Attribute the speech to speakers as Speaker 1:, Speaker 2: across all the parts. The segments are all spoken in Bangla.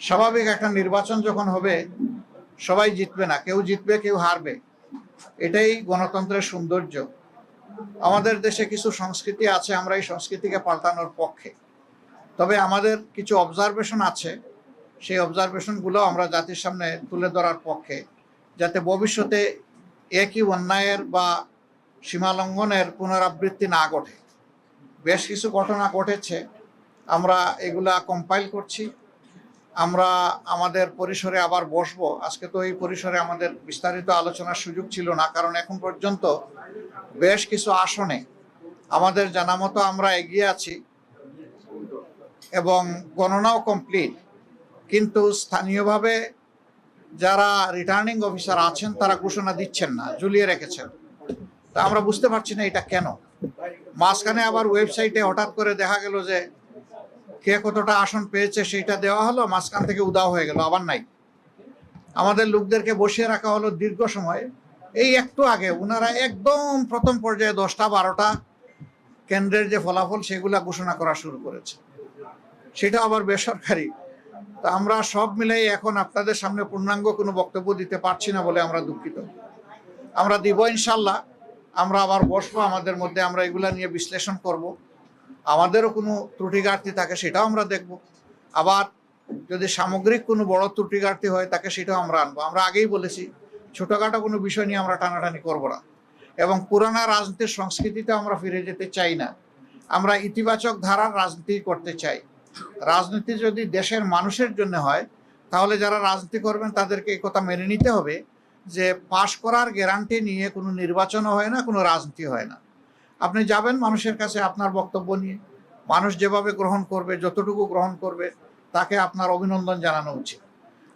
Speaker 1: স্বাভাবিক একটা নির্বাচন যখন হবে সবাই জিতবে না, কেউ জিতবে কেউ হারবে, এটাই গণতন্ত্রের সৌন্দর্য। আমাদের দেশে কিছু সংস্কৃতি আছে, আমরা এই সংস্কৃতিকে পাল্টানোর পক্ষে। তবে আমাদের কিছু অবজারভেশন আছে, সেই অবজারভেশনগুলো আমরা জাতির সামনে তুলে ধরার পক্ষে, যাতে ভবিষ্যতে একই অন্যায়ের বা সীমালঙ্ঘনের পুনরাবৃত্তি না ঘটে। বেশ কিছু ঘটনা ঘটেছে, আমরা এগুলা কম্পাইল করছি। আমরা আমাদের পরিসরে আবার বসবো। আজকে তো এই পরিসরে আমাদের বিস্তারিত আলোচনার সুযোগ ছিল না, কারণ এখন পর্যন্ত বেশ কিছু আসনে আমাদের জানা মতো আমরা এগিয়ে আছি এবং গণনাও কমপ্লিট, কিন্তু স্থানীয়ভাবে যারা রিটার্নিং অফিসার আছেন তারা ঘোষণা দিচ্ছেন না, ঝুলিয়ে রেখেছেন। তা আমরা বুঝতে পারছি না এটা কেন। মাঝখানে আবার ওয়েবসাইটে হঠাৎ করে দেখা গেল যে কে কতটা আসন পেয়েছে সেইটা দেওয়া হলো, মাঝখান থেকে উদাও হয়ে গেল, আবার নাই। আমাদের লোকদেরকে বসিয়ে রাখা হলো দীর্ঘ সময়। এই একটু আগে ওনারা একদম প্রথম পর্যায়ে 10টা 12টা কেন্দ্রের যে ফলাফল সেগুলা ঘোষণা করা শুরু করেছে, সেটা আবার বেসরকারি। তা আমরা সব মিলাই এখন আপনাদের সামনে পূর্ণাঙ্গ কোনো বক্তব্য দিতে পারছি না বলে আমরা দুঃখিত। আমরা দিব ইনশাল্লাহ। আমরা আবার বসবো, আমাদের মধ্যে আমরা এগুলা নিয়ে বিশ্লেষণ করব। আমাদেরও কোনো ত্রুটি ঘাটতি থাকে সেটাও আমরা দেখব। আবার যদি সামগ্রিক কোনো বড় ত্রুটি ঘাটতি হয় তাকে সেটাও আমরা আনবো। আমরা আগেই বলেছি ছোটখাটো কোনো বিষয় নিয়ে আমরা টানাটানি করব না, এবং পুরানা রাজনীতির সংস্কৃতিতে আমরা ফিরে যেতে চাই না। আমরা ইতিবাচক ধারার রাজনীতি করতে চাই। রাজনীতি যদি দেশের মানুষের জন্য হয়, তাহলে যারা রাজনীতি করবেন তাদেরকে এই কথা মেনে নিতে হবে যে পাশ করার গ্যারান্টি নিয়ে কোনো নির্বাচনও হয় না, কোনো রাজনীতি হয় না। আপনি যাবেন মানুষের কাছে আপনার বক্তব্য নিয়ে, মানুষ যেভাবে গ্রহণ করবে, যতটুকু গ্রহণ করবে, তাকে আপনার অভিনন্দন জানানো উচিত।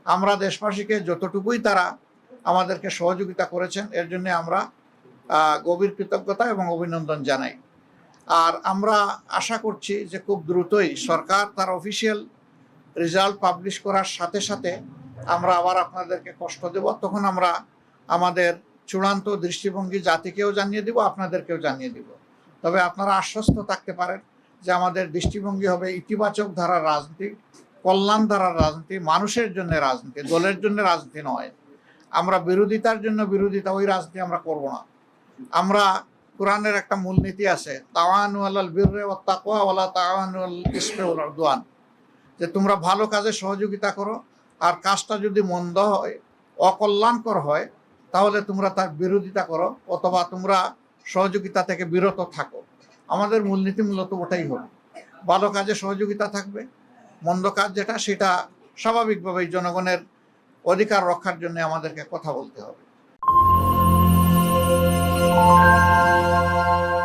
Speaker 1: আমরা দেশবাসীকে যতটুকুই তারা আমাদেরকে সহযোগিতা করেছেন এর জন্য আমরা গভীর কৃতজ্ঞতা এবং অভিনন্দন জানাই। আর আমরা আশা করছি যে খুব দ্রুতই সরকার তার অফিসিয়াল রেজাল্ট পাবলিশ করার সাথে সাথে আমরা আবার আপনাদেরকে কষ্ট দেব। তখন আমরা আমাদের চূড়ান্ত দৃষ্টিভঙ্গি জাতিকেও জানিয়ে দিব, আপনাদেরকেও জানিয়ে দিব। তবে আপনারা আশ্বস্ত থাকতে পারেন যে আমাদের দৃষ্টিভঙ্গি হবে ইতিবাচক ধারার রাজনীতি, কল্যাণ ধারার রাজনীতি, মানুষের জন্য রাজনীতি, দলের জন্য রাজনীতি নয়। আমরা বিরোধিতার জন্য বিরোধিতা, ওই রাজনীতি আমরা করব না। আমরা কোরআনের একটা মূলনীতি আছে, তাওয়ানু আলাল বিররি ওয়াত তাকওয়া ওয়ালা তাওয়ানু আলাল ইসমি ওয়াল উদওয়ান, যে তোমরা ভালো কাজে সহযোগিতা করো, আর কাজটা যদি মন্দ হয়, অকল্যাণকর হয়, তাহলে তোমরা তার বিরোধিতা করো অথবা তোমরা সহযোগিতা থেকে বিরত থাকো। আমাদের মূলনীতি মূলত ওটাই হবে, ভালো কাজে সহযোগিতা থাকবে, মন্দ কাজ যেটা সেটা স্বাভাবিকভাবেই জনগণের অধিকার রক্ষার জন্য আমাদেরকে কথা বলতে হবে।